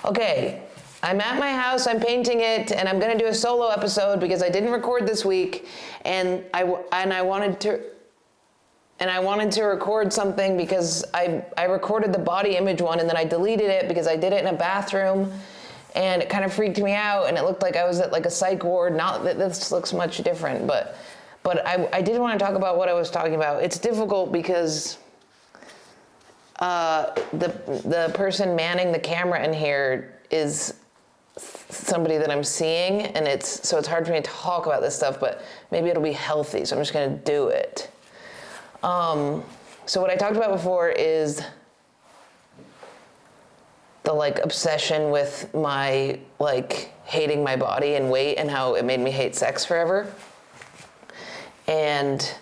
Okay, I'm at my house, I'm painting it, and I'm gonna do a solo episode because I didn't record this week, and I wanted to record something because I recorded the body image one and then I deleted it because I did it in a bathroom and it kind of freaked me out and it looked like I was at like a psych ward. Not that this looks much different, but I did want to talk about what I was talking about. It's difficult because the person manning the camera in here is somebody that I'm seeing, and so it's hard for me to talk about this stuff, but maybe it'll be healthy, so I'm just gonna do it. So what I talked about before is the obsession with my hating my body and weight and how it made me hate sex forever. And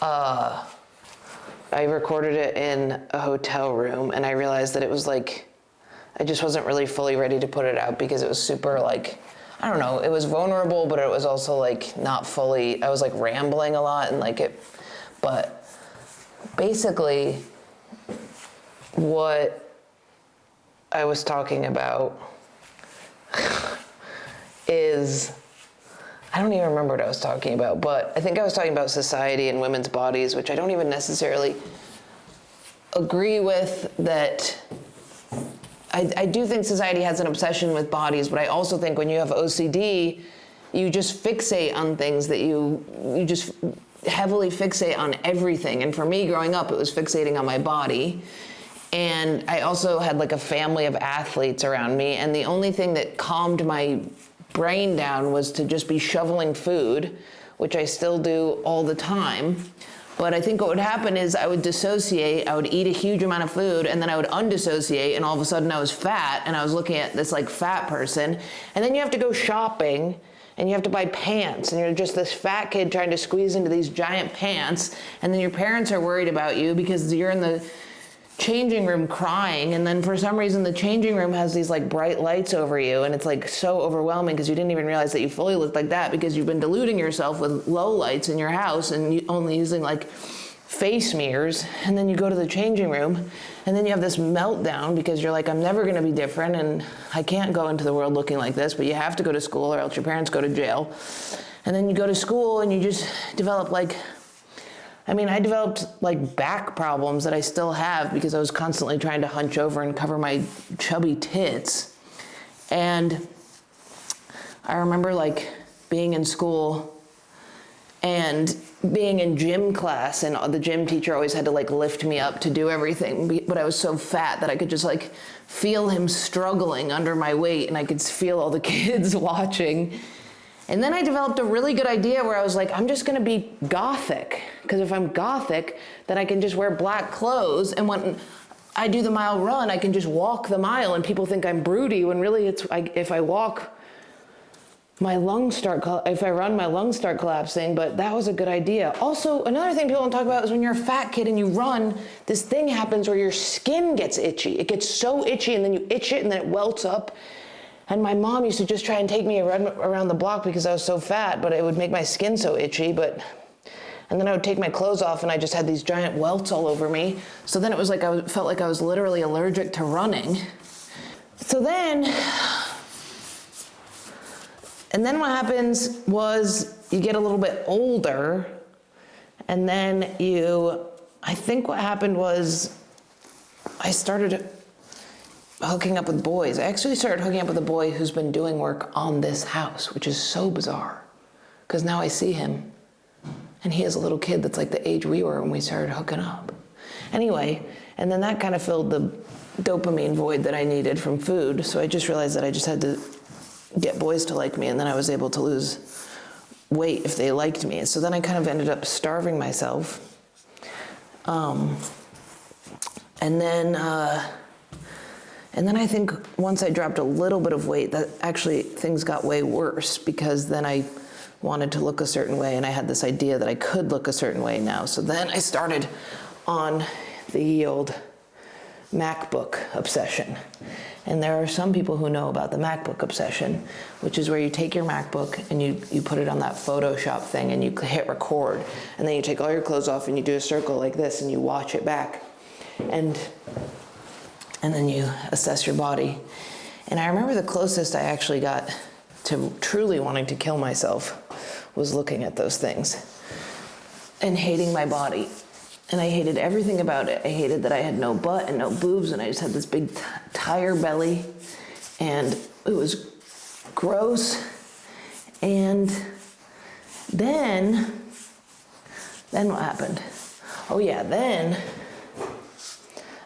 I recorded it in a hotel room, and I realized that it was I just wasn't really fully ready to put it out because it was super I don't know, it was vulnerable, but it was also not fully, I was rambling a lot and but basically what I was talking about is, I don't even remember what I was talking about, but I think I was talking about society and women's bodies, which I don't even necessarily agree with. That I do think society has an obsession with bodies, but I also think when you have OCD, you just fixate on things that you just heavily fixate on everything. And for me growing up, it was fixating on my body. And I also had a family of athletes around me, and the only thing that calmed my brain down was to just be shoveling food, which I still do all the time. But I think what would happen is I would dissociate, I would eat a huge amount of food, and then I would undissociate, and all of a sudden I was fat, and I was looking at this fat person. And then you have to go shopping, and you have to buy pants, and you're just this fat kid trying to squeeze into these giant pants, and then your parents are worried about you because you're in the changing room crying, and then for some reason the changing room has these bright lights over you, and it's so overwhelming because you didn't even realize that you fully looked like that because you've been deluding yourself with low lights in your house and you only using face mirrors. And then you go to the changing room and then you have this meltdown because you're I'm never going to be different and I can't go into the world looking like this, but you have to go to school or else your parents go to jail. And then you go to school and you just develop I developed back problems that I still have because I was constantly trying to hunch over and cover my chubby tits. And I remember being in school and being in gym class, and the gym teacher always had to lift me up to do everything, but I was so fat that I could just feel him struggling under my weight, and I could feel all the kids watching. And then I developed a really good idea where I was I'm just gonna be gothic, because if I'm gothic, then I can just wear black clothes, and when I do the mile run, I can just walk the mile, and people think I'm broody, when really it's if I walk, if I run, my lungs start collapsing. But that was a good idea. Also, another thing people don't talk about is when you're a fat kid and you run, this thing happens where your skin gets itchy. It gets so itchy, and then you itch it, and then it welts up. And my mom used to just try and take me around the block because I was so fat, but it would make my skin so itchy. And then I would take my clothes off and I just had these giant welts all over me. So then it was I felt like I was literally allergic to running. And then what happens was you get a little bit older, and then I think what happened was I started hooking up with boys. I actually started hooking up with a boy who's been doing work on this house, which is so bizarre because now I see him and he is a little kid that's the age we were when we started hooking up. Anyway, and then that kind of filled the dopamine void that I needed from food. So I just realized that I just had to get boys to like me, and then I was able to lose weight if they liked me. So then I kind of ended up starving myself. And then I think once I dropped a little bit of weight, that actually things got way worse because then I wanted to look a certain way, and I had this idea that I could look a certain way now. So then I started on the old MacBook obsession. And there are some people who know about the MacBook obsession, which is where you take your MacBook and you put it on that Photoshop thing and you hit record, and then you take all your clothes off and you do a circle like this and you watch it back. And and then you assess your body. And I remember the closest I actually got to truly wanting to kill myself was looking at those things and hating my body. And I hated everything about it. I hated that I had no butt and no boobs, and I just had this big tire belly, and it was gross. And then what happened? Oh yeah, then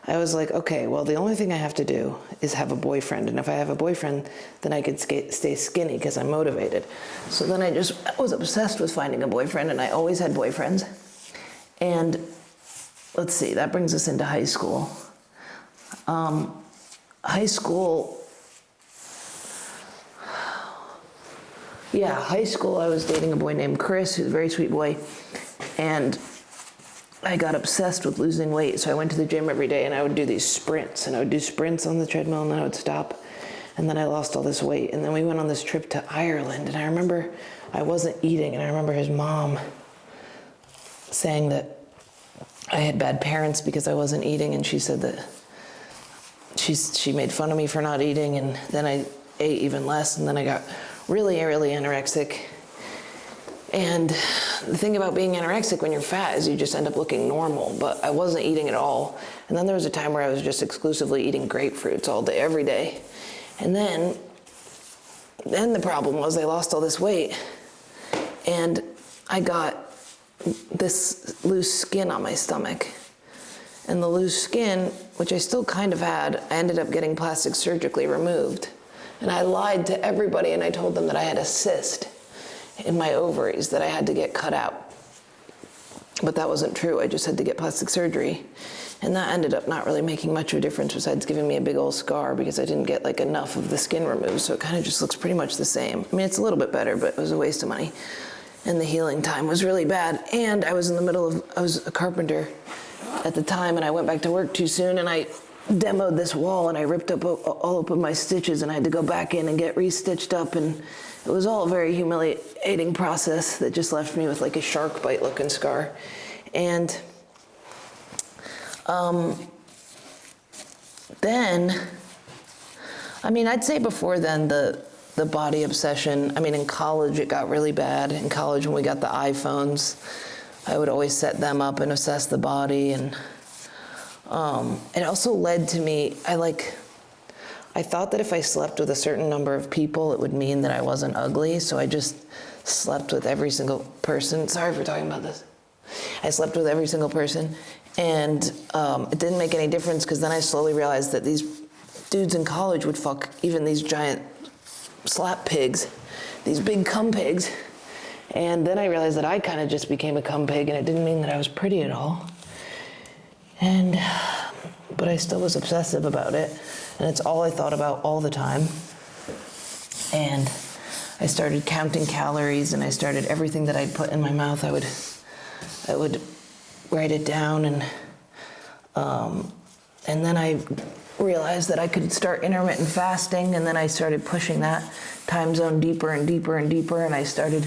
I was like, okay, well, the only thing I have to do is have a boyfriend. And if I have a boyfriend, then I could stay skinny because I'm motivated. So then I was obsessed with finding a boyfriend, and I always had boyfriends. And let's see, that brings us into high school. High school, I was dating a boy named Chris, who's a very sweet boy. And I got obsessed with losing weight, so I went to the gym every day, and I would do these sprints, and I would do sprints on the treadmill, and then I would stop, and then I lost all this weight. And then we went on this trip to Ireland, and I remember I wasn't eating, and I remember his mom saying that I had bad parents because I wasn't eating, and she said that she made fun of me for not eating, and then I ate even less, and then I got really, really anorexic. And the thing about being anorexic when you're fat is you just end up looking normal, but I wasn't eating at all. And then there was a time where I was just exclusively eating grapefruits all day, every day. And then the problem was I lost all this weight, and I got this loose skin on my stomach. And the loose skin, which I still kind of had, I ended up getting plastic surgically removed. And I lied to everybody, and I told them that I had a cyst in my ovaries that I had to get cut out. But that wasn't true. I just had to get plastic surgery. And that ended up not really making much of a difference besides giving me a big old scar because I didn't get like enough of the skin removed. So it kind of just looks pretty much the same. I mean, it's a little bit better, but it was a waste of money. And the healing time was really bad. And I was I was a carpenter at the time, and I went back to work too soon, and I demoed this wall, and I ripped up all open my stitches, and I had to go back in and get re-stitched up, and it was all a very humiliating process that just left me with like a shark bite looking scar. And then, I mean, I'd say before then, the body obsession, I mean, in college it got really bad. In college, when we got the iPhones, I would always set them up and assess the body, and it also led to me, I thought that if I slept with a certain number of people, it would mean that I wasn't ugly, so I just slept with every single person. Sorry for talking about this. I slept with every single person, and it didn't make any difference, because then I slowly realized that these dudes in college would fuck even these giant slap pigs, these big cum pigs, and then I realized that I kind of just became a cum pig, and it didn't mean that I was pretty at all. But I still was obsessive about it, and it's all I thought about all the time. And I started counting calories, and I started everything that I'd put in my mouth, I would write it down, and then I realized that I could start intermittent fasting, and then I started pushing that time zone deeper and deeper and deeper, and I started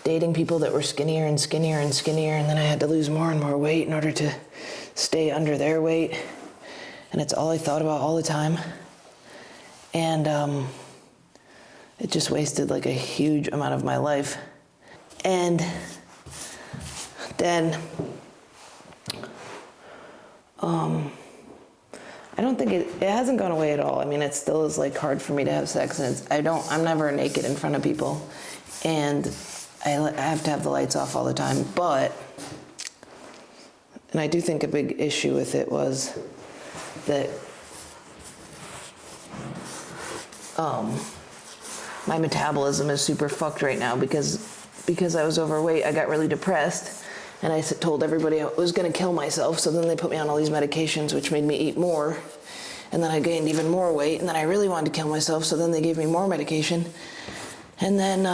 dating people that were skinnier and skinnier and skinnier, and then I had to lose more and more weight in order to stay under their weight, and it's all I thought about all the time. And it just wasted like a huge amount of my life. And then I don't think it hasn't gone away at all. I mean, it still is like hard for me to have sex, and I'm never naked in front of people, and I have to have the lights off all the time. And I do think a big issue with it was that my metabolism is super fucked right now because I was overweight. I got really depressed, and I told everybody I was going to kill myself, so then they put me on all these medications, which made me eat more, and then I gained even more weight, and then I really wanted to kill myself, so then they gave me more medication, and then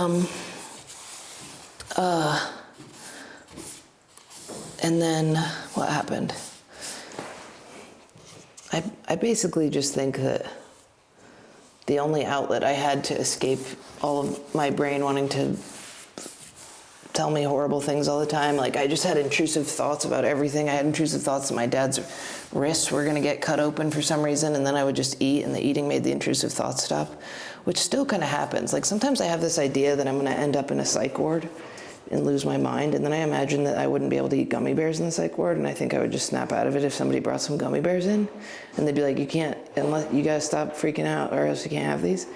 what happened? I basically just think that the only outlet I had to escape all of my brain wanting to tell me horrible things all the time. Like, I just had intrusive thoughts about everything. I had intrusive thoughts that my dad's wrists were gonna get cut open for some reason, and then I would just eat, and the eating made the intrusive thoughts stop, which still kind of happens. Like, sometimes I have this idea that I'm gonna end up in a psych ward and lose my mind, and then I imagine that I wouldn't be able to eat gummy bears in the psych ward, and I think I would just snap out of it if somebody brought some gummy bears in, and they'd be like, you can't, unless you guys stop freaking out, or else you can't have these.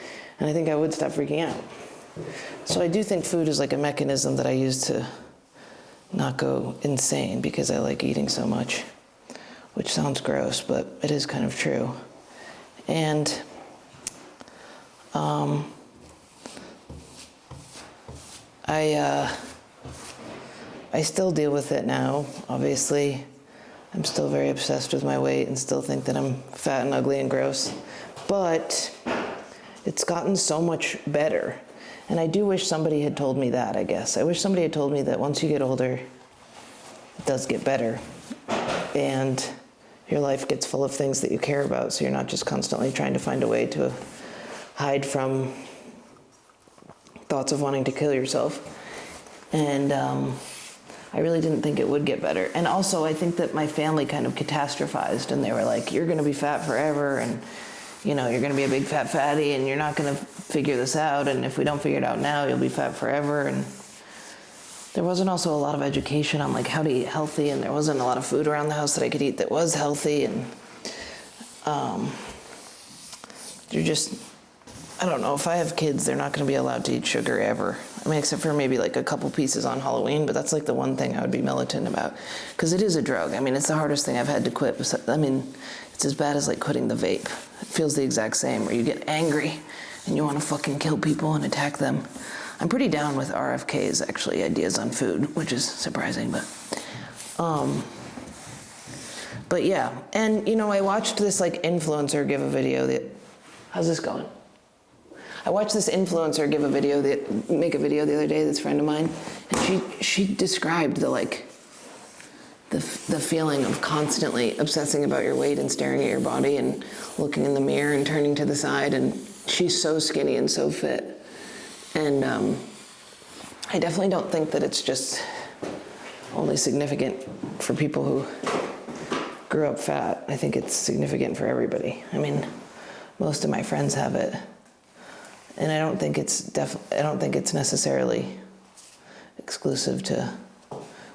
And I think I would stop freaking out. So I do think food is like a mechanism that I use to not go insane because I like eating so much, which sounds gross, but it is kind of true. And I still deal with it now, obviously. I'm still very obsessed with my weight and still think that I'm fat and ugly and gross. But it's gotten so much better. And I do wish somebody had told me that, I guess. I wish somebody had told me that once you get older, it does get better. And your life gets full of things that you care about, so you're not just constantly trying to find a way to hide from thoughts of wanting to kill yourself. And I really didn't think it would get better. And also, I think that my family kind of catastrophized, and they were like, you're gonna be fat forever, and you know, you're gonna be a big fat fatty, and you're not gonna figure this out, and if we don't figure it out now, you'll be fat forever. And there wasn't also a lot of education on like how to eat healthy, and there wasn't a lot of food around the house that I could eat that was healthy, and you're just, I don't know, if I have kids, they're not gonna be allowed to eat sugar ever. I mean, except for maybe like a couple pieces on Halloween, but that's like the one thing I would be militant about, because it is a drug. I mean, it's the hardest thing I've had to quit. I mean, it's as bad as like quitting the vape. It feels the exact same, where you get angry and you want to fucking kill people and attack them. I'm pretty down with RFK's actually ideas on food, which is surprising, but yeah. And you know, I watched this like influencer give a video that, how's this going? I watched this influencer make a video the other day, this friend of mine, and she described the feeling of constantly obsessing about your weight and staring at your body and looking in the mirror and turning to the side, and she's so skinny and so fit. And I definitely don't think that it's just only significant for people who grew up fat. I think it's significant for everybody. I mean, most of my friends have it. And I don't think it's necessarily exclusive to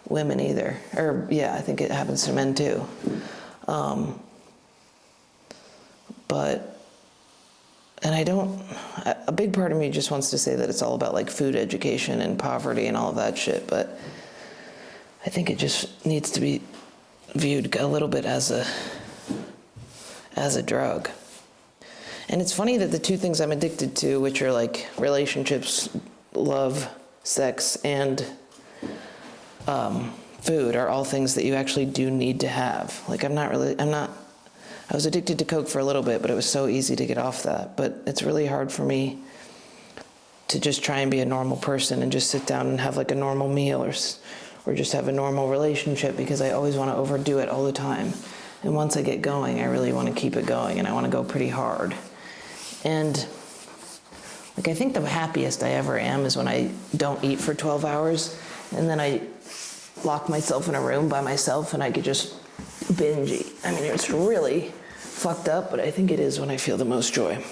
women either. Or yeah, I think it happens to men too. A big part of me just wants to say that it's all about like food education and poverty and all of that shit, but I think it just needs to be viewed a little bit as a drug. And it's funny that the two things I'm addicted to, which are like relationships, love, sex, and food, are all things that you actually do need to have. Like I was addicted to Coke for a little bit, but it was so easy to get off that. But it's really hard for me to just try and be a normal person and just sit down and have like a normal meal or just have a normal relationship, because I always want to overdo it all the time. And once I get going, I really want to keep it going, and I want to go pretty hard. And like, I think the happiest I ever am is when I don't eat for 12 hours and then I lock myself in a room by myself and I could just binge eat. I mean, it's really fucked up, but I think it is when I feel the most joy.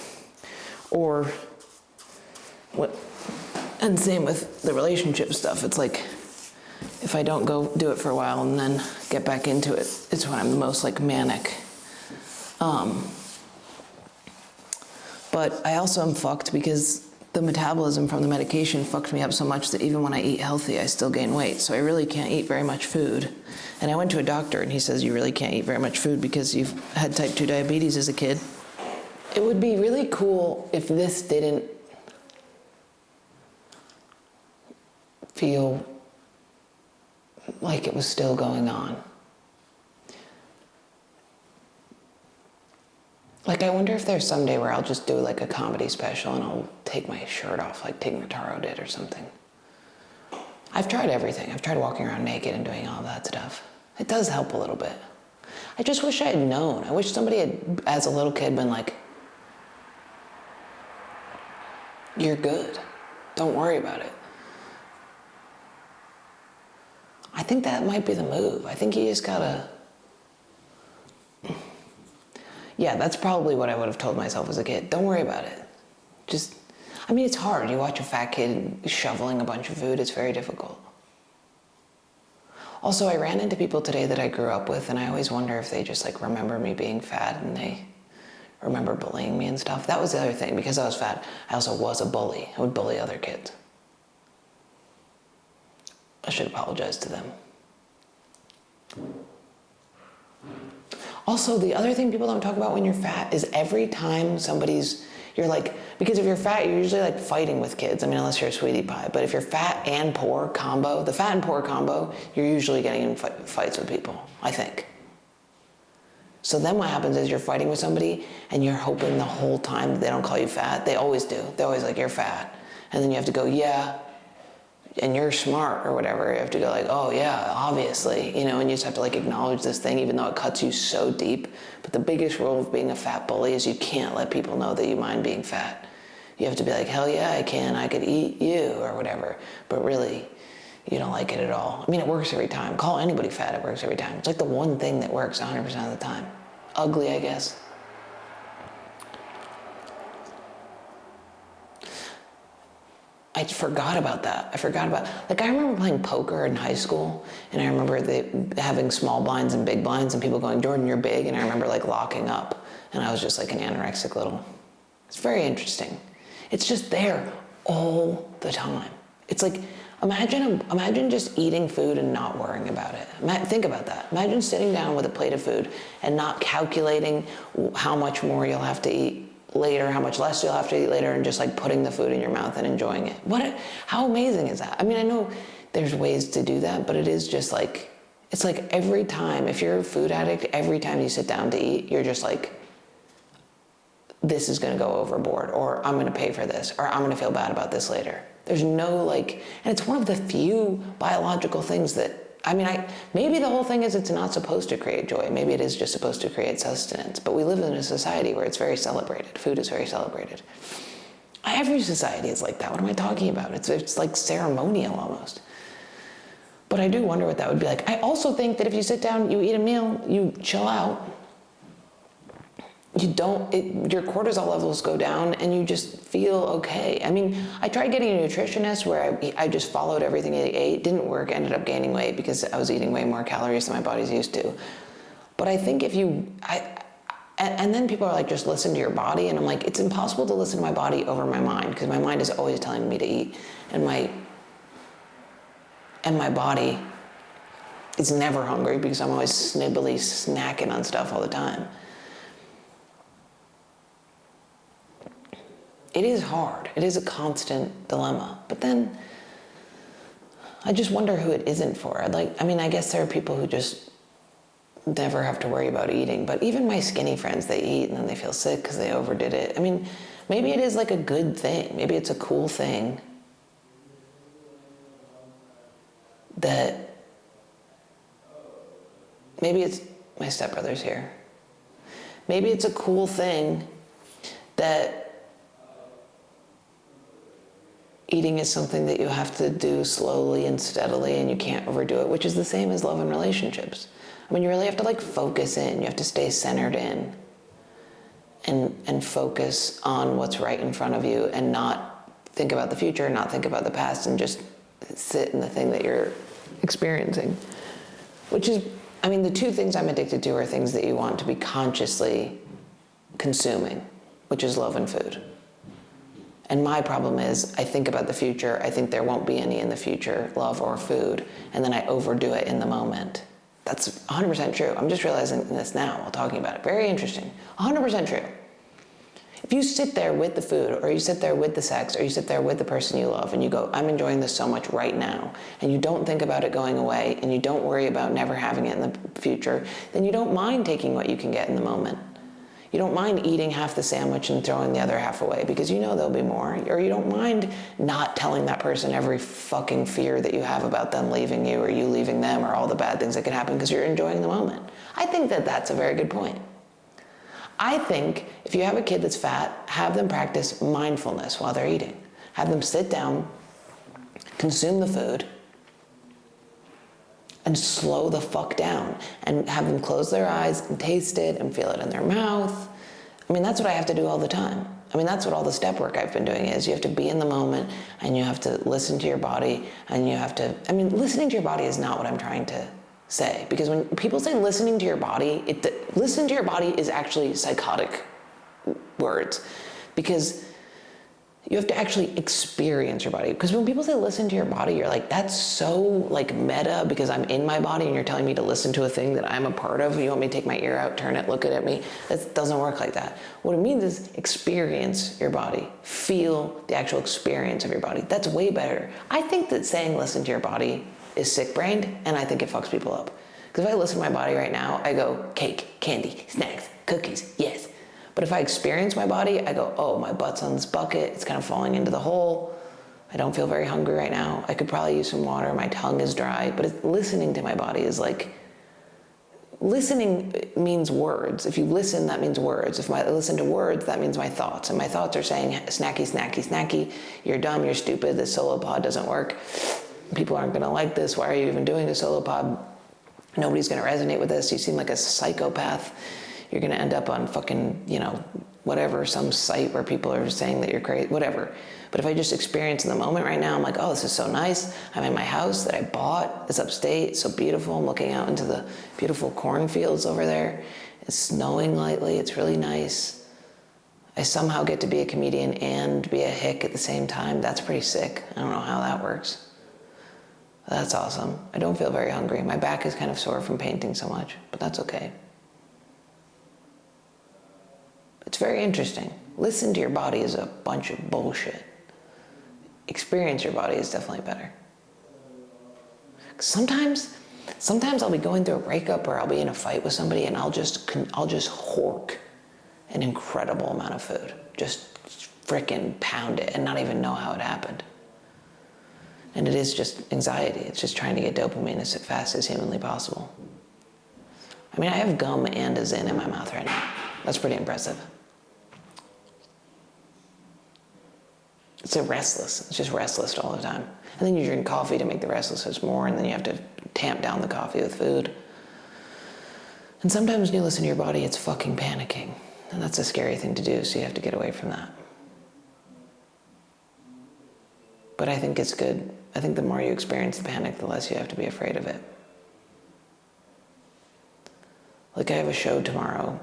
And same with the relationship stuff. It's like, if I don't go do it for a while and then get back into it, it's when I'm the most like manic. But I also am fucked because the metabolism from the medication fucked me up so much that even when I eat healthy, I still gain weight. So I really can't eat very much food. And I went to a doctor and he says, you really can't eat very much food because you've had type 2 diabetes as a kid. It would be really cool if this didn't feel like it was still going on. Like, I wonder if there's some day where I'll just do like a comedy special and I'll take my shirt off, like Tig Notaro did or something. I've tried everything. I've tried walking around naked and doing all that stuff. It does help a little bit. I just wish I had known. I wish somebody had, as a little kid, been like, you're good. Don't worry about it. I think that might be the move. I think you just gotta, yeah, that's probably what I would have told myself as a kid. Don't worry about it. Just, I mean, it's hard. You watch a fat kid shoveling a bunch of food, it's very difficult. Also, I ran into people today that I grew up with, and I always wonder if they just like remember me being fat and they remember bullying me and stuff. That was the other thing. Because I was fat, I also was a bully. I would bully other kids. I should apologize to them. Also, the other thing people don't talk about when you're fat is every time you're like, because if you're fat, you're usually like fighting with kids. I mean, unless you're a sweetie pie. But if you're fat and poor combo, the fat and poor combo, you're usually getting in fights with people, I think. So then what happens is you're fighting with somebody and you're hoping the whole time that they don't call you fat. They always do. They're always like, you're fat. And then you have to go, yeah, and you're smart or whatever. You have to go like, oh yeah, obviously, and you just have to like acknowledge this thing even though it cuts you so deep. But the biggest rule of being a fat bully is you can't let people know that you mind being fat. You have to be like, hell yeah, I could eat you or whatever. But really, you don't like it at all. I mean, it works every time. Call anybody fat, it works every time. It's like the one thing that works 100% of the time. Ugly, I guess. I forgot about that. Like, I remember playing poker in high school, and I remember having small blinds and big blinds, and people going, Jordan, you're big, and I remember like locking up, and I was just like an anorexic little. It's very interesting. It's just there all the time. It's like, imagine just eating food and not worrying about it. Think about that. Imagine sitting down with a plate of food and not calculating how much more you'll have to eat later, how much less you'll have to eat later, and just like putting the food in your mouth and enjoying it. How amazing is that? I mean, I know there's ways to do that, but it is just like, it's like every time, if you're a food addict, every time you sit down to eat, you're just like, this is gonna go overboard, or I'm gonna pay for this, or I'm gonna feel bad about this later. There's no like, and it's one of the few biological things that, maybe the whole thing is it's not supposed to create joy. Maybe it is just supposed to create sustenance. But we live in a society where it's very celebrated. Food is very celebrated. Every society is like that. What am I talking about? It's like ceremonial almost. But I do wonder what that would be like. I also think that if you sit down, you eat a meal, you chill out, your cortisol levels go down and you just feel okay. I mean, I tried getting a nutritionist where I just followed everything I ate. Didn't work, ended up gaining weight because I was eating way more calories than my body's used to. But I think and then people are like, just listen to your body. And I'm like, it's impossible to listen to my body over my mind because my mind is always telling me to eat. And my body is never hungry because I'm always snibbly snacking on stuff all the time. It is hard. It is a constant dilemma. But then I just wonder who it isn't for. I guess there are people who just never have to worry about eating. But even my skinny friends, they eat and then they feel sick because they overdid it. I mean, maybe it is like a good thing. Maybe it's a cool thing that maybe it's my stepbrother's here. Maybe it's a cool thing that eating is something that you have to do slowly and steadily and you can't overdo it, which is the same as love and relationships. I mean, you really have to like focus in, you have to stay centered in and focus on what's right in front of you and not think about the future, not think about the past, and just sit in the thing that you're experiencing. Which is, the two things I'm addicted to are things that you want to be consciously consuming, which is love and food. And my problem is I think about the future. I think there won't be any in the future, love or food. And then I overdo it in the moment. That's 100% true. I'm just realizing this now while talking about it. Very interesting. 100% true. If you sit there with the food, or you sit there with the sex, or you sit there with the person you love and you go, I'm enjoying this so much right now, and you don't think about it going away, and you don't worry about never having it in the future, then you don't mind taking what you can get in the moment. You don't mind eating half the sandwich and throwing the other half away because you know there'll be more. Or you don't mind not telling that person every fucking fear that you have about them leaving you or you leaving them or all the bad things that could happen because you're enjoying the moment. I think that that's a very good point. I think if you have a kid that's fat, have them practice mindfulness while they're eating. Have them sit down, consume the food, and slow the fuck down and have them close their eyes and taste it and feel it in their mouth. I mean, that's what I have to do all the time. I mean, that's what all the step work I've been doing is. You have to be in the moment and you have to listen to your body and you have to, I mean, listening to your body is not what I'm trying to say. Because when people say listening to your body, listening to your body is actually psychotic words. Because you have to actually experience your body. Because when people say listen to your body, you're like, that's so like meta because I'm in my body and you're telling me to listen to a thing that I'm a part of. You want me to take my ear out, turn it, look it at me. That doesn't work like that. What it means is experience your body. Feel the actual experience of your body. That's way better. I think that saying listen to your body is sick-brained, and I think it fucks people up. Because if I listen to my body right now, I go cake, candy, snacks, cookies, yes. But if I experience my body, I go, oh, my butt's on this bucket. It's kind of falling into the hole. I don't feel very hungry right now. I could probably use some water. My tongue is dry. But listening to my body is like, listening means words. If you listen, that means words. If I listen to words, that means my thoughts. And my thoughts are saying, snacky, snacky, snacky. You're dumb, you're stupid, this solo pod doesn't work. People aren't gonna like this. Why are you even doing a solo pod? Nobody's gonna resonate with this. You seem like a psychopath. You're going to end up on fucking, whatever, some site where people are saying that you're crazy, whatever. But if I just experience in the moment right now, I'm like, oh, this is so nice. I'm in my house that I bought. It's upstate. It's so beautiful. I'm looking out into the beautiful cornfields over there. It's snowing lightly. It's really nice. I somehow get to be a comedian and be a hick at the same time. That's pretty sick. I don't know how that works. That's awesome. I don't feel very hungry. My back is kind of sore from painting so much, but that's okay. It's very interesting. Listen to your body is a bunch of bullshit. Experience your body is definitely better. Sometimes I'll be going through a breakup or I'll be in a fight with somebody and I'll just hork an incredible amount of food. Just frickin' pound it and not even know how it happened. And it is just anxiety. It's just trying to get dopamine as fast as humanly possible. I mean, I have gum and a Zyn in my mouth right now. That's pretty impressive. It's restless. It's just restless all the time. And then you drink coffee to make the restlessness more, and then you have to tamp down the coffee with food. And sometimes when you listen to your body, it's fucking panicking. And that's a scary thing to do, so you have to get away from that. But I think it's good. I think the more you experience the panic, the less you have to be afraid of it. Like I have a show tomorrow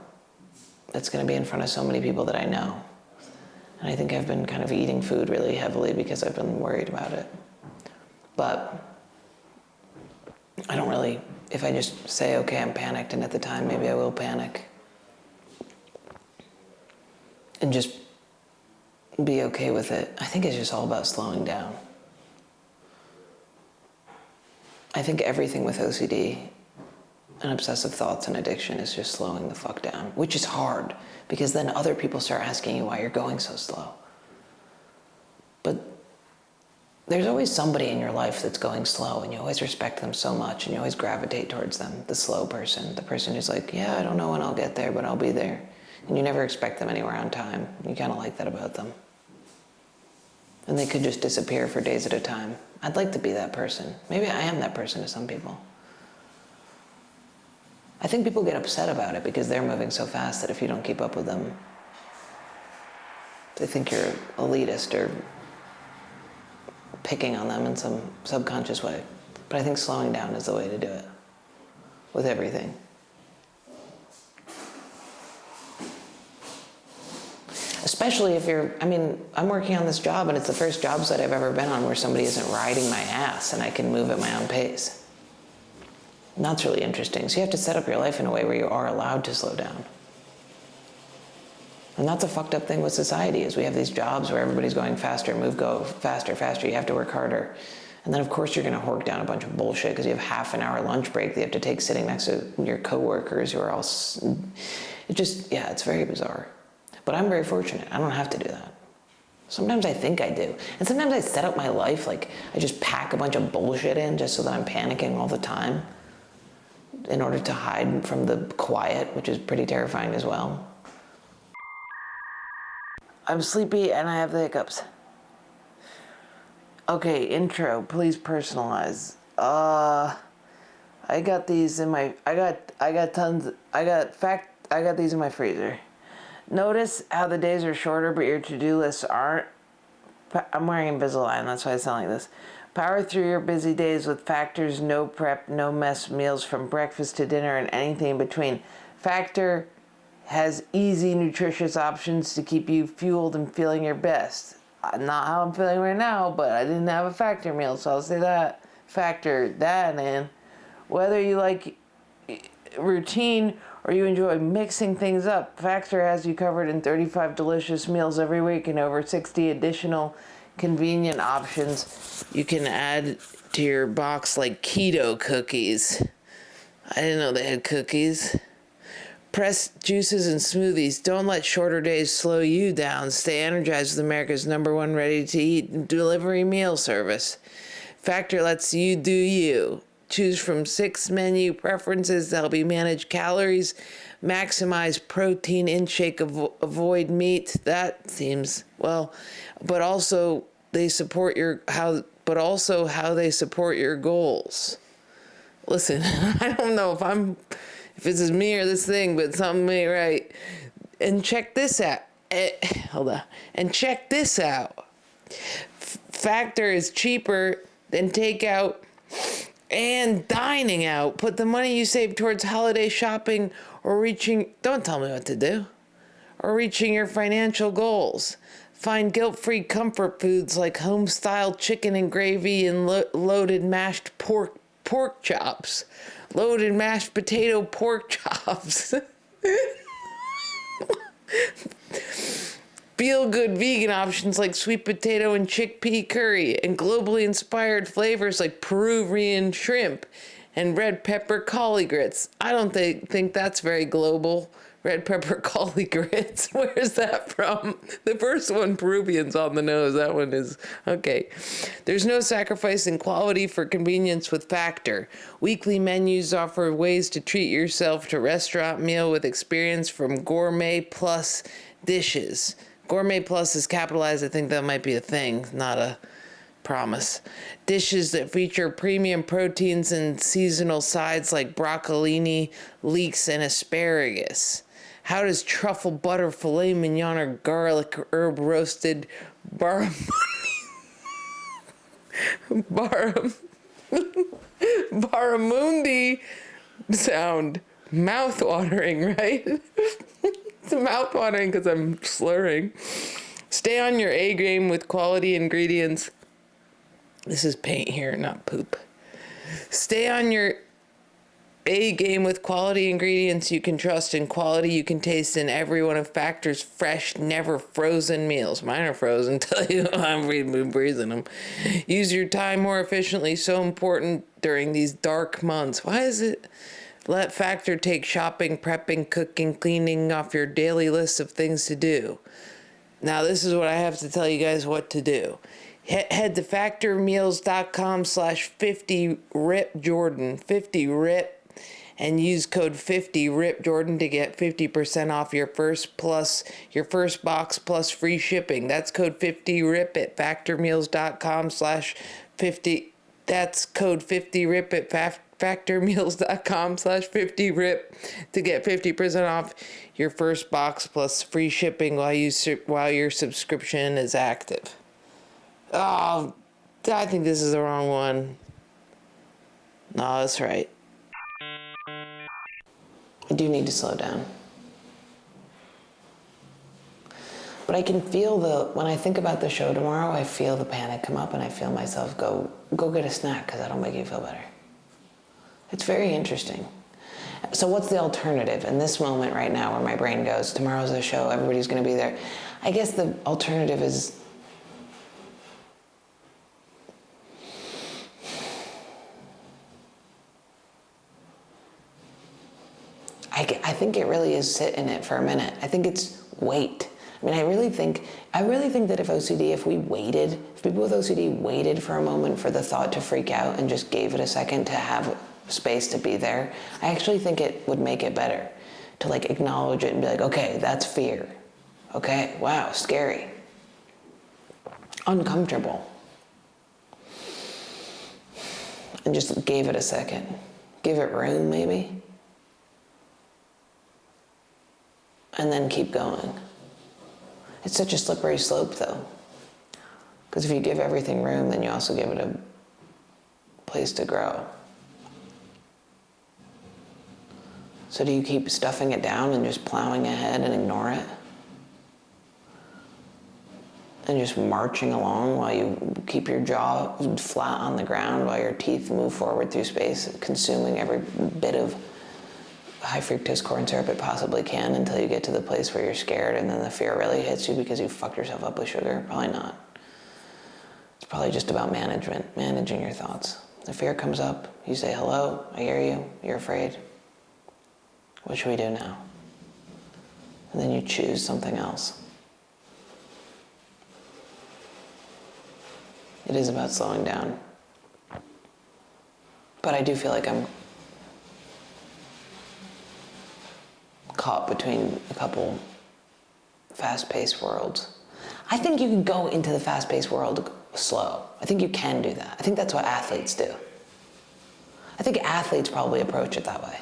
that's going to be in front of so many people that I know. And I think I've been kind of eating food really heavily because I've been worried about it. But I don't really, if I just say, okay, I'm panicked, and at the time maybe I will panic. And just be okay with it. I think it's just all about slowing down. I think everything with OCD and obsessive thoughts and addiction is just slowing the fuck down, which is hard because then other people start asking you why you're going so slow. But there's always somebody in your life that's going slow and you always respect them so much and you always gravitate towards them, the slow person, the person who's like, yeah, I don't know when I'll get there, but I'll be there. And you never expect them anywhere on time. You kind of like that about them. And they could just disappear for days at a time. I'd like to be that person. Maybe I am that person to some people. I think people get upset about it because they're moving so fast that if you don't keep up with them, they think you're elitist or picking on them in some subconscious way. But I think slowing down is the way to do it with everything. Especially if I'm working on this job and it's the first job site I've ever been on where somebody isn't riding my ass and I can move at my own pace. And that's really interesting. So you have to set up your life in a way where you are allowed to slow down. And that's a fucked up thing with society is we have these jobs where everybody's going faster, go faster, faster. You have to work harder. And then of course you're going to hork down a bunch of bullshit because you have half an hour lunch break that you have to take sitting next to your coworkers who are all, it's very bizarre. But I'm very fortunate. I don't have to do that. Sometimes I think I do. And sometimes I set up my life, like I just pack a bunch of bullshit in just so that I'm panicking all the time in order to hide from the quiet, which is pretty terrifying as well. I'm sleepy and I have the hiccups. Okay, intro, please personalize. I got these in my, I got these in my freezer. Notice how the days are shorter, but your to-do lists aren't. I'm wearing Invisalign, that's why I sound like this. Power through your busy days with Factor's no prep, no mess meals from breakfast to dinner and anything in between. Factor has easy, nutritious options to keep you fueled and feeling your best. Not how I'm feeling right now, but I didn't have a Factor meal, so I'll say that. Factor that in. Whether you like routine or you enjoy mixing things up, Factor has you covered in 35 delicious meals every week and over 60 additional convenient options you can add to your box, like keto cookies. I didn't know they had cookies. Pressed juices and smoothies. Don't let shorter days slow you down. Stay energized with America's #1 ready-to-eat delivery meal service. Factor lets you do you. Choose from 6 menu preferences to help you manage calories, maximize protein intake, avoid meat. That seems well, but also they support how they support your goals. Listen, I don't know if this is me or this thing, but something ain't right. And check this out. Hold on. And check this out. Factor is cheaper than takeout and dining out. Put the money you save towards holiday shopping or don't tell me what to do, or reaching your financial goals. Find guilt-free comfort foods like home-style chicken and gravy and loaded mashed pork chops. Loaded mashed potato pork chops. Feel-good vegan options like sweet potato and chickpea curry, and globally inspired flavors like Peruvian shrimp and red pepper collie grits. I don't think that's very global. Red pepper collie grits. Where's that from? The first one, Peruvian's on the nose. That one is okay. There's no sacrifice in quality for convenience with Factor. Weekly menus offer ways to treat yourself to restaurant meal with experience from Gourmet Plus dishes. Gourmet Plus is capitalized. I think that might be a thing, not a promise. Dishes that feature premium proteins and seasonal sides like broccolini, leeks, and asparagus. How does truffle butter filet mignon or garlic herb roasted barramundi sound? Mouth-watering, right? It's mouth-watering because I'm slurring. Stay on your A game with quality ingredients. This is paint here, not poop. Stay on your A game with quality ingredients you can trust and quality you can taste in every one of Factor's fresh, never frozen meals. Mine are frozen, tell you, I'm freezing them. Use your time more efficiently, so important during these dark months. Why is it? Let Factor take shopping, prepping, cooking, cleaning off your daily list of things to do. Now, this is what I have to tell you guys what to do. Head to factormeals.com/50RIPJordan, 50RIP, and use code 50RIPJordan to get 50% off your first box plus free shipping. That's code 50RIP at factormeals.com/50. That's code 50RIP at factormeals.com/50RIP to get 50% off your first box plus free shipping while your subscription is active. Oh, I think this is the wrong one. No, that's right. I do need to slow down. But I can feel when I think about the show tomorrow, I feel the panic come up and I feel myself go get a snack because that'll make you feel better. It's very interesting. So what's the alternative in this moment right now where my brain goes, tomorrow's the show, everybody's going to be there. I guess the alternative is I think it really is sit in it for a minute. I think it's wait. I mean, I really think that if people with OCD waited for a moment for the thought to freak out and just gave it a second to have space to be there, I actually think it would make it better to like acknowledge it and be like, okay, that's fear. Okay, wow, scary. Uncomfortable. And just gave it a second. give it room maybe, and then keep going. It's such a slippery slope though, because if you give everything room, then you also give it a place to grow. So do you keep stuffing it down and just plowing ahead and ignore it? And just marching along while you keep your jaw flat on the ground while your teeth move forward through space, consuming every bit of high fructose corn syrup it possibly can until you get to the place where you're scared and then the fear really hits you because you fucked yourself up with sugar? Probably not. It's probably just about managing your thoughts. The fear comes up, you say, hello, I hear you, you're afraid. What should we do now? And then you choose something else. It is about slowing down. But I do feel like I'm caught between a couple fast-paced worlds. I think you can go into the fast-paced world slow. I think you can do that. I think that's what athletes do. I think athletes probably approach it that way,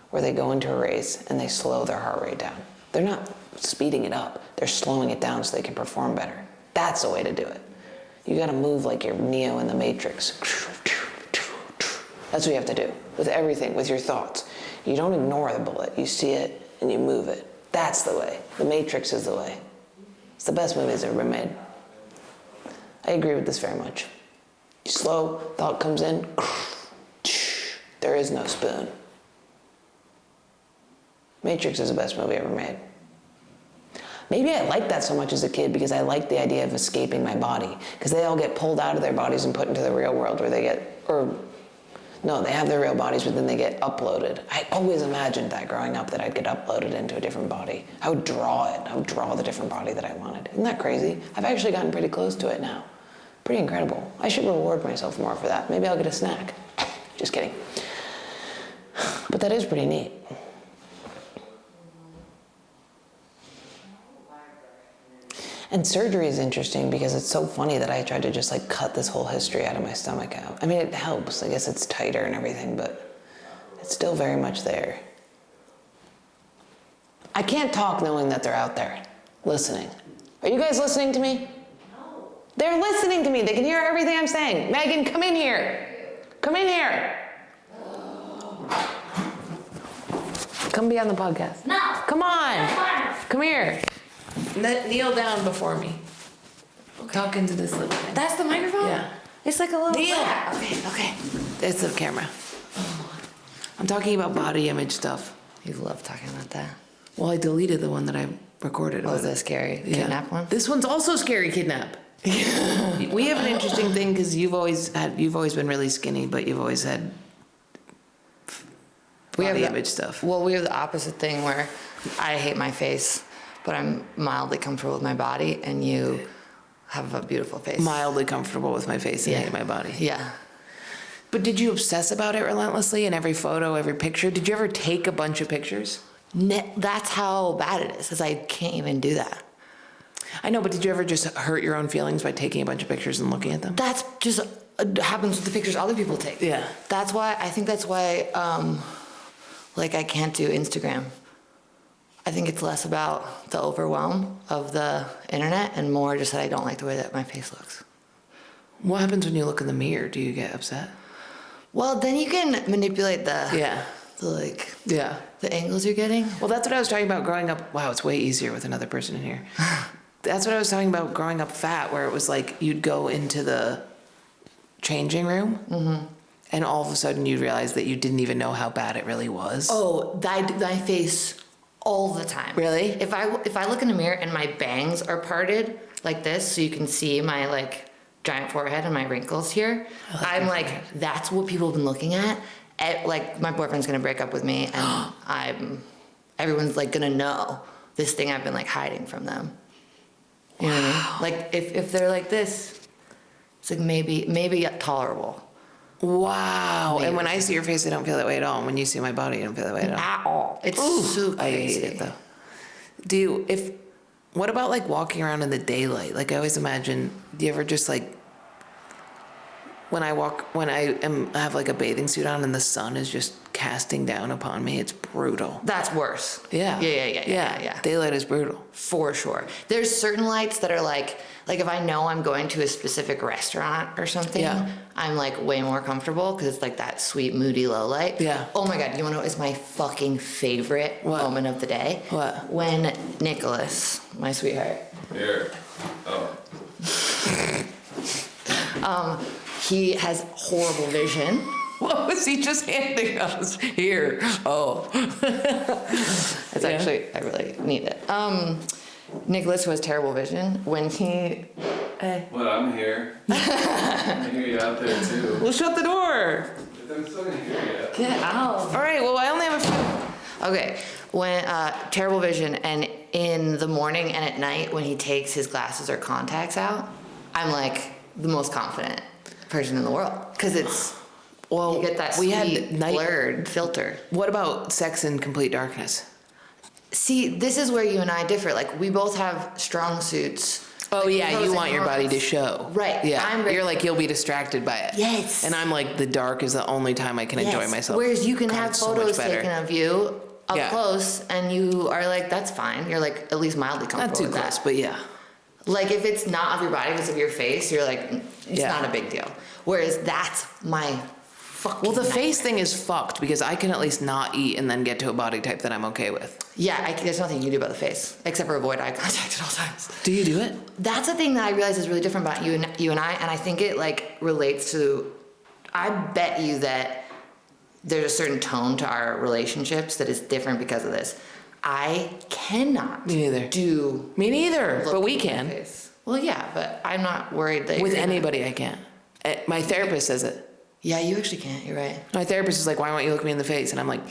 where they go into a race and they slow their heart rate down. They're not speeding it up. They're slowing it down so they can perform better. That's the way to do it. You gotta move like you're Neo in the Matrix. That's what you have to do with everything, with your thoughts. You don't ignore the bullet. You see it and you move it. That's the way. The Matrix is the way. It's the best movie that's ever been made. I agree with this very much. You slow, thought comes in. There is no spoon. Matrix is the best movie ever made. Maybe I liked that so much as a kid because I liked the idea of escaping my body. Because they all get pulled out of their bodies and put into the real world where they get, no, they have their real bodies, but then they get uploaded. I always imagined that growing up, that I'd get uploaded into a different body. I would draw it. I would draw the different body that I wanted. Isn't that crazy? I've actually gotten pretty close to it now. Pretty incredible. I should reward myself more for that. Maybe I'll get a snack. Just kidding. But that is pretty neat. And surgery is interesting because it's so funny that I tried to just like cut this whole history out of my stomach out. I mean, it helps. I guess it's tighter and everything, but it's still very much there. I can't talk knowing that they're out there listening. Are you guys listening to me? No. They're listening to me. They can hear everything I'm saying. Megan, come in here. Come in here. Come be on the podcast. No. Come on. Come here. Kneel down before me. Okay. Talk into this little thing. That's the microphone? Yeah. It's like a little... Kneel. Okay. It's the camera. I'm talking about body image stuff. You love talking about that. Well, I deleted the one that I recorded. Oh, the scary kidnap one? This one's also scary kidnap. We have an interesting thing because you've always been really skinny, but you've always had body image stuff. Well, we have the opposite thing where I hate my face, but I'm mildly comfortable with my body, and you have a beautiful face. Mildly comfortable with my face and hate my body. Yeah. But did you obsess about it relentlessly in every photo, every picture? Did you ever take a bunch of pictures? That's how bad it is I can't even do that. I know, but did you ever just hurt your own feelings by taking a bunch of pictures and looking at them? That's just happens with the pictures other people take. Yeah. I think that's why, I can't do Instagram. I think it's less about the overwhelm of the internet and more just that I don't like the way that my face looks. What happens when you look in the mirror? Do you get upset? Well, then you can manipulate the angles you're getting. Well, that's what I was talking about growing up. Wow, it's way easier with another person in here. That's what I was talking about growing up fat, where it was like you'd go into the changing room, and all of a sudden you'd realize that you didn't even know how bad it really was. Oh, my face all the time. Really? If I look in the mirror and my bangs are parted like this, so you can see my giant forehead and my wrinkles here, I'm like, that's what people have been looking at. My boyfriend's gonna break up with me, and everyone's gonna know this thing I've been hiding from them. You know what I mean? If they're like this, it's maybe tolerable. Wow. Maybe. And when I see your face, I don't feel that way at all. And when you see my body, I don't feel that way at all. At all. It's so crazy. I hate it though. What about walking around in the daylight? I always imagine, do you ever just when I have like a bathing suit on and the sun is just casting down upon me, it's brutal. That's worse. Yeah. Yeah. Daylight is brutal. For sure. There's certain lights that are like if I know I'm going to a specific restaurant or something, I'm like way more comfortable because it's like that sweet, moody low light. Yeah. Oh my God, you wanna know what is my fucking favorite moment of the day? What? When Nicholas, my sweetheart. Here. Oh. He has horrible vision. What was he just handing us? Here. Oh. It's actually, I really need it. Nicholas, who has terrible vision, when he... Well, I'm here. I hear you out there too. Well, shut the door. I'm still gonna hear you. Get out. All right, well, I only have a few. Okay, when terrible vision, and in the morning and at night when he takes his glasses or contacts out, I'm like the most confident person in the world because it's you get that sweet blurred filter. What about Sex in Complete Darkness? See, this is where you and I differ. Like we both have strong suits. Oh like, yeah, you want your body to show. Right. Yeah. You're like you'll be distracted by it. Yes. And I'm like the dark is the only time I can enjoy myself. Whereas you can God, have it's so photos much better. taken of you up close, and you are like, that's fine. You're like at least mildly comfortable Not too with close, that. but yeah. Like if it's not of your body, if it's of your face, you're like, it's not a big deal. Whereas that's my fucking Well, the nightmare. face thing is fucked because I can at least not eat and then get to a body type that I'm okay with. Yeah, there's nothing you can do about the face except for avoid eye contact at all times. Do you do it? That's the thing that I realize is really different about you and I, and I think it like relates to. I bet you that there's a certain tone to our relationships that is different because of this. I cannot. Me neither. Do. Me neither, but we look in can. the face. Well, yeah, but I'm not worried that With you're gonna- anybody, I can't. My therapist says it. Yeah, you actually can't. You're right. My therapist is like, why won't you look me in the face? And I'm like,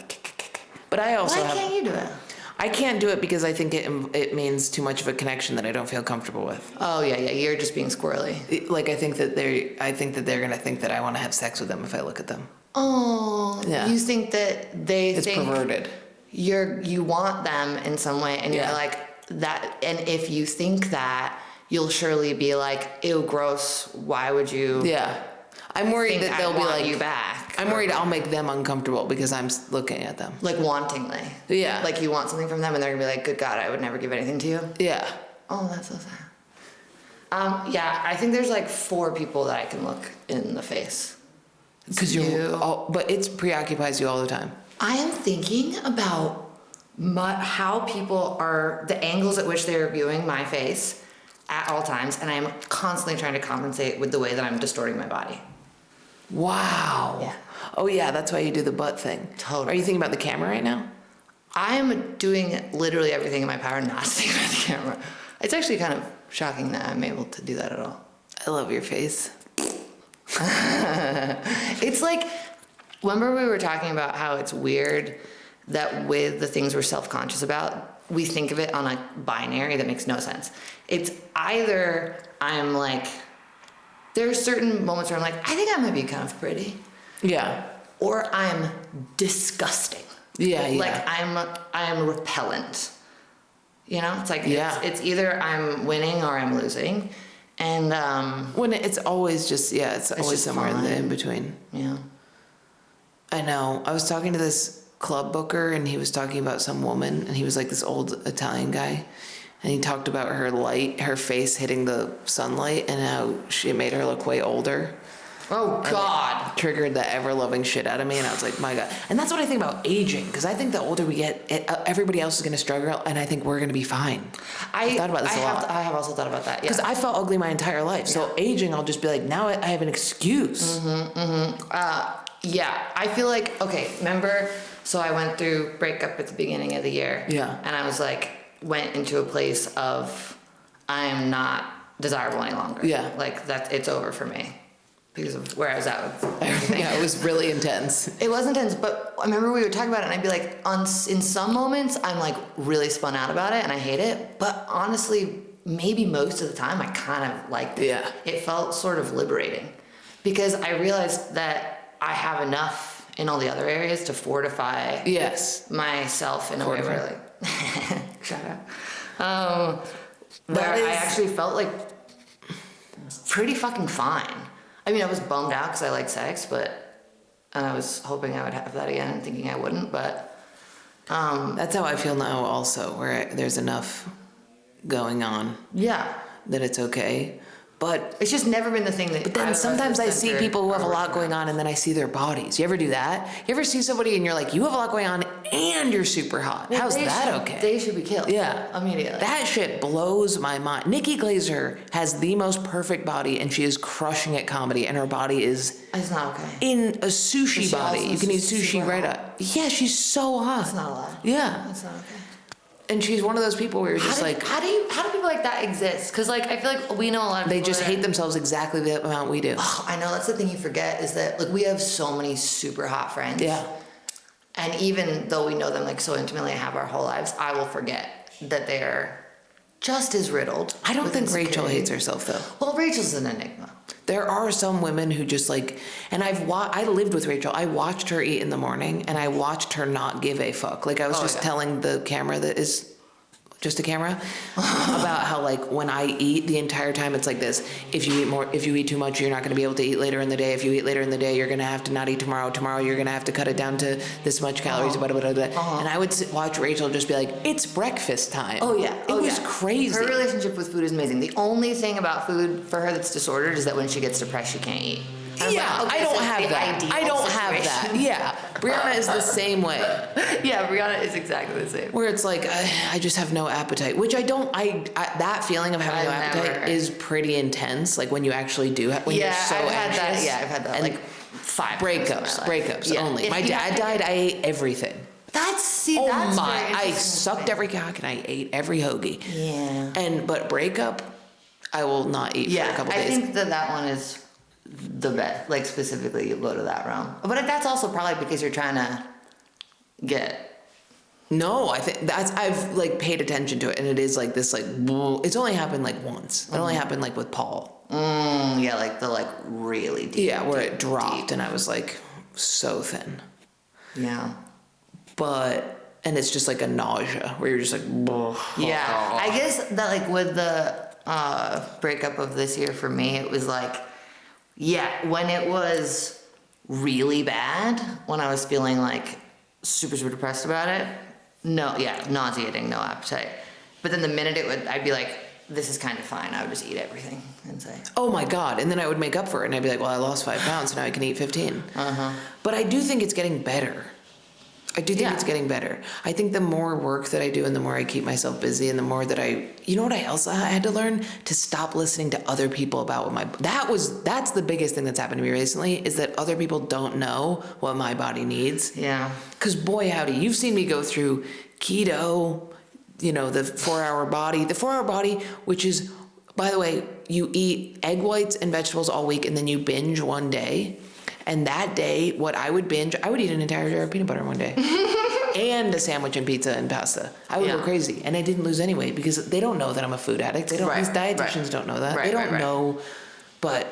but I also Why can't you do it? I can't do it because I think it means too much of a connection that I don't feel comfortable with. Oh yeah, you're just being squirrely. Like I think that they're gonna think that I want to have sex with them if I look at them. Oh, Yeah. You think that they It's think perverted. you want them in some way, and Yeah. you're like that. And if you think that, you'll surely be like, ew, gross. Why would you? Yeah. I'm worried think that I they'll be want like you back. I'm worried I'll make them uncomfortable because I'm looking at them. Like wantingly. Yeah. Like you want something from them, and they're gonna be like, good God, I would never give anything to you. Yeah. Oh, that's so sad. Yeah, I think there's like 4 people that I can look in the face. Because but it preoccupies you all the time. I am thinking about how people are, the angles at which they're viewing my face at all times, and I'm constantly trying to compensate with the way that I'm distorting my body. Wow. Yeah. Oh yeah, that's why you do the butt thing. Totally. Are you thinking about the camera right now? I'm doing literally everything in my power not to think about the camera. It's actually kind of shocking that I'm able to do that at all. I love your face. It's like, remember we were talking about how it's weird that with the things we're self-conscious about, we think of it on a binary that makes no sense. It's either I'm like, there are certain moments where I'm like, I think I might be kind of pretty. Yeah. Or I'm disgusting. Yeah, yeah. Like I'm repellent. You know, it's like it's either I'm winning or I'm losing, and when it's always just it's always just somewhere in the fine. in between. yeah. I know. I was talking to this club booker, and he was talking about some woman, and he was like this old Italian guy, and he talked about her face hitting the sunlight, and how she made her look way older. Oh God. Triggered the ever-loving shit out of me, and I was like, my God. And that's what I think about aging, because I think the older we get, everybody else is going to struggle, and I think we're going to be fine. I've thought about this a lot. I have also thought about that. Yeah. Because I felt ugly my entire life, so aging, I'll just be like, now I have an excuse. Yeah, I feel like, okay, remember, so I went through breakup at the beginning of the year. Yeah. And I was like, went into a place of, I'm not desirable any longer. Yeah. Like, it's over for me. Because of where I was at with everything. Yeah, it was really intense. It was intense, but I remember we would talk about it, and I'd be like, in some moments, I'm like really spun out about it, and I hate it. But honestly, maybe most of the time, I kind of liked it. Yeah. It felt sort of liberating, because I realized that I have enough in all the other areas to fortify myself in a way where like, shut up. Where I actually felt like pretty fucking fine. I mean, I was bummed out because I like sex, and I was hoping I would have that again and thinking I wouldn't, but. That's how I feel now also, where there's enough going on. Yeah. That it's okay. But it's just never been the thing that. But then sometimes I see people who have a lot going on and then I see their bodies. You ever do that? You ever see somebody and you're like, you have a lot going on and you're super hot. Well, how's that okay? They should be killed. Yeah. Immediately. That shit blows my mind. Nikki Glaser has the most perfect body and she is crushing at comedy and her body is. It's not okay. In a sushi body. You can eat sushi right up. Yeah, she's so hot. It's not allowed. Yeah. It's not okay. And she's one of those people where you're just like... How do people like that exist? Because, like, I feel like we know a lot of people... They just hate themselves exactly the amount we do. Oh, I know. That's the thing you forget is that, like, we have so many super hot friends. Yeah. And even though we know them, like, so intimately and have our whole lives, I will forget that they're just as riddled. I don't think Rachel hates herself, though. Well, Rachel's an enigma. There are some women who just like, and I lived with Rachel. I watched her eat in the morning, and I watched her not give a fuck. Like I was telling the camera that is just a camera about how like when I eat the entire time it's like this. If you eat too much, you're not going to be able to eat later in the day. If you eat later in the day, you're going to have to not eat tomorrow. Tomorrow you're going to have to cut it down to this much calories. Blah, blah, blah, blah. And I would watch Rachel just be like, it's breakfast time. Oh yeah. It was crazy. Her relationship with food is amazing. The only thing about food for her that's disordered is that when she gets depressed, she can't eat. Yeah, like, okay, I don't have that. I don't have that. Yeah, Brianna is the same way. Yeah, Brianna is exactly the same. Where it's like I just have no appetite, which I don't. That feeling of having no appetite is pretty intense. Like when you actually do, when you're so I've anxious. had that. Yeah, I've had that. And like 5 breakups only. My dad died. I ate everything. That's I sucked every cock and I ate every hoagie. Yeah. But breakup, I will not eat for a couple days. I think that one is the best. Like specifically, you go to that realm. But that's also probably because you're trying to get. No, I think I've like paid attention to it, and it is like this like it's only happened like once. It only happened like with Paul. Yeah, like the like really deep. Yeah, where it dropped, and I was like so thin. Yeah. And it's just like a nausea where you're just like. Yeah, I guess that like with the breakup of this year for me, it was like, when it was really bad, when I was feeling like super depressed about it. Nauseating, no appetite. But then the minute I'd be like, this is kind of fine. I would just eat everything and say, oh my God. And then I would make up for it and I'd be like, well, I lost 5 pounds, so now I can eat 15. But I do think it's getting better. It's getting better. I think the more work that I do and the more I keep myself busy and the more that you know what I also had to learn? To stop listening to other people about what that's the biggest thing that's happened to me recently is that other people don't know what my body needs. Yeah. Because boy, howdy, you've seen me go through keto, the 4-hour body. The 4-hour body, which is, by the way, you eat egg whites and vegetables all week and then you binge one day. And that day, what I would binge, I would eat an entire jar of peanut butter one day. And a sandwich and pizza and pasta. I would go crazy. And I didn't lose any weight because they don't know that I'm a food addict. These dietitians don't know that. They don't know. But,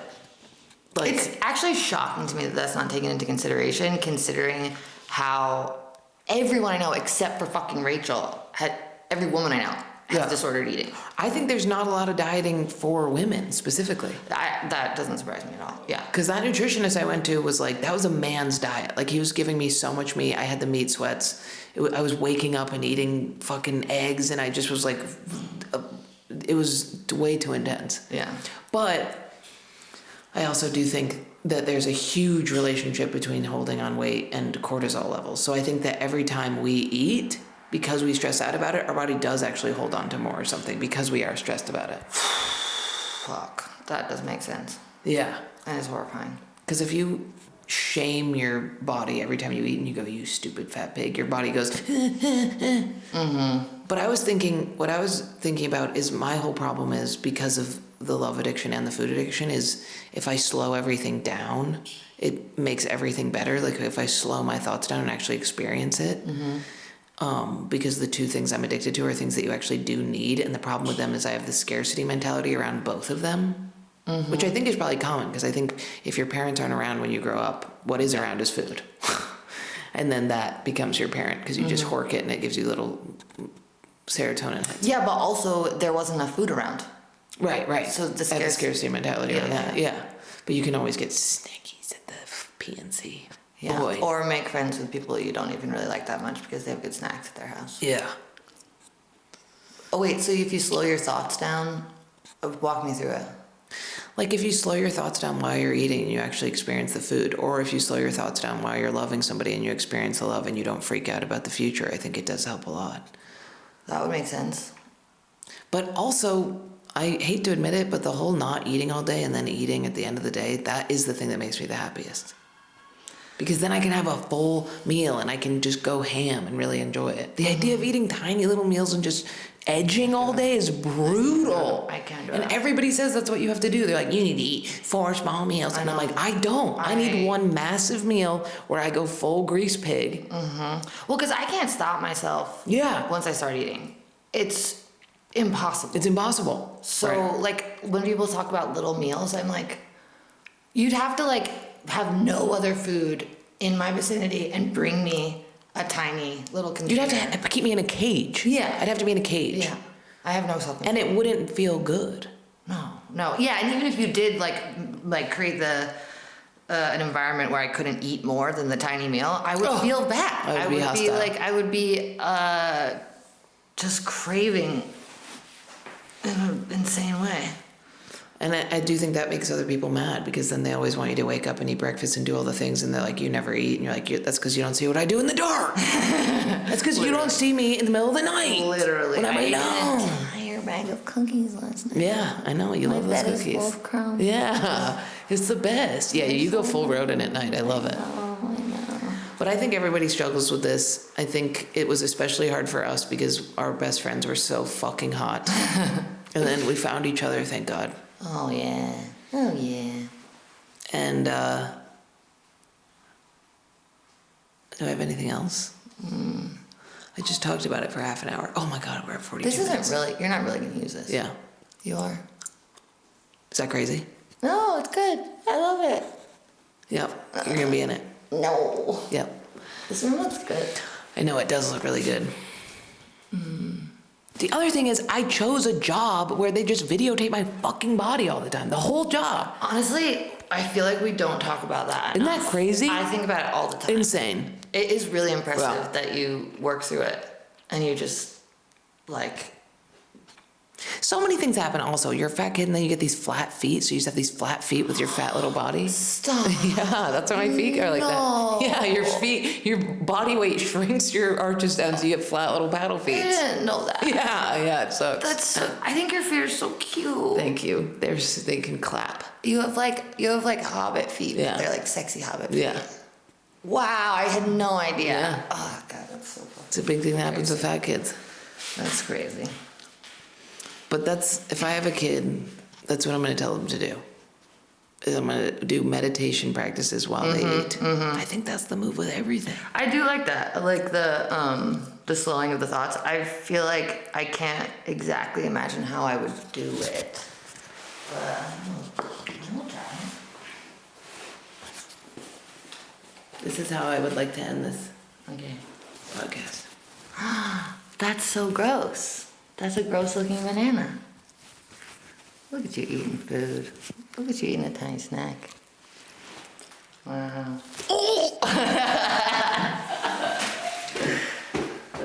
like. It's actually shocking to me that that's not taken into consideration, considering how everyone I know, except for fucking Rachel, every woman I know, has disordered eating. I think there's not a lot of dieting for women specifically. That doesn't surprise me at all. Yeah. Because that nutritionist I went to was like, that was a man's diet. Like he was giving me so much meat. I had the meat sweats. I was waking up and eating fucking eggs and I just was like, it was way too intense. Yeah. But I also do think that there's a huge relationship between holding on weight and cortisol levels. So I think that every time we eat, because we stress out about it, our body does actually hold on to more or something because we are stressed about it. Fuck. That does make sense. Yeah. That is horrifying. Because if you shame your body every time you eat and you go, you stupid fat pig, your body goes, But what I was thinking about is my whole problem is because of the love addiction and the food addiction is if I slow everything down, it makes everything better. Like if I slow my thoughts down and actually experience it. Because the two things I'm addicted to are things that you actually do need. And the problem with them is I have the scarcity mentality around both of them, which I think is probably common because I think if your parents aren't around when you grow up, what is around is food. And then that becomes your parent because you just hork it and it gives you little serotonin hits. Yeah, but also there wasn't enough food around. Right. So the scarcity mentality around that. Yeah. But you can always get snackies at the PNC. Yeah. Boy. Or make friends with people you don't even really like that much because they have good snacks at their house. Yeah. Oh wait, so if you slow your thoughts down, walk me through it. Like if you slow your thoughts down while you're eating and you actually experience the food, or if you slow your thoughts down while you're loving somebody and you experience the love and you don't freak out about the future, I think it does help a lot. That would make sense. But also, I hate to admit it, but the whole not eating all day and then eating at the end of the day, that is the thing that makes me the happiest. Because then I can have a full meal and I can just go ham and really enjoy it. The idea of eating tiny little meals and just edging all day is brutal. I can't do And it. everybody says that's what you have to do. They're like, you need to eat 4 small meals. And I'm like, I don't. I need one massive meal where I go full grease pig. Well, because I can't stop myself. Yeah. Once I start eating, it's impossible. It's impossible. So, Right. like, when people talk about little meals, I'm like, you'd have to, like, have no other food in my vicinity and bring me a tiny little container. You'd have to keep me in a cage. Yeah. I'd have to be in a cage. Yeah. I have no self. And it wouldn't feel good. No. Yeah, and even if you did, like create an environment where I couldn't eat more than the tiny meal, I would feel bad. I would be hostile. I would be just craving in an insane way. And I do think that makes other people mad because then they always want you to wake up and eat breakfast and do all the things and they're like, you never eat. And you're like, that's because you don't see what I do in the dark. That's because you don't see me in the middle of the night. Literally. When I'm I ate alone. an entire bag of cookies last night. Yeah, I know. You love those bed is cookies. full of crumbs. Yeah, it's the best. Yeah, you go full rodent at night. I love it. Oh, I know. But I think everybody struggles with this. I think it was especially hard for us because our best friends were so fucking hot. And then we found each other, thank God. Oh, yeah. Oh, yeah. And do I have anything else? I just talked about it for half an hour. Oh my God, we're at 42 This minutes. isn't really, you're not really going to use this. Yeah. You are. Is that crazy? No, it's good. I love it. Yep. You're going to be in it. No. Yep. This one looks good. I know, it does look really good. The other thing is I chose a job where they just videotape my fucking body all the time. The whole job. Honestly, I feel like we don't talk about that Isn't enough. that crazy? I think about it all the time. Insane. It is really impressive Wow. that you work through it and you just, like... So many things happen also. You're a fat kid and then you get these flat feet. So you just have these flat feet with your fat little body. Stop. Yeah, that's why my feet are like No. that. Yeah, your feet, your body weight shrinks your arches down so you have flat little paddle I feet. didn't know that. Yeah, it sucks. That's so, I think your feet are so cute. Thank you. They can clap. You have like hobbit feet. Yeah. They're like sexy hobbit feet. Yeah. Wow, I had no idea. Yeah. Oh god, that's so fucking. It's a big thing that happens with fat kids. That's crazy. But if I have a kid, that's what I'm going to tell them to do. Is I'm going to do meditation practices while they eat. I think that's the move with everything. I do like that. I like the slowing of the thoughts. I feel like I can't exactly imagine how I would do it. But we'll try. This is how I would like to end this Okay. podcast. That's so gross. That's a gross looking banana. Look at you eating food. Look at you eating a tiny snack. Wow.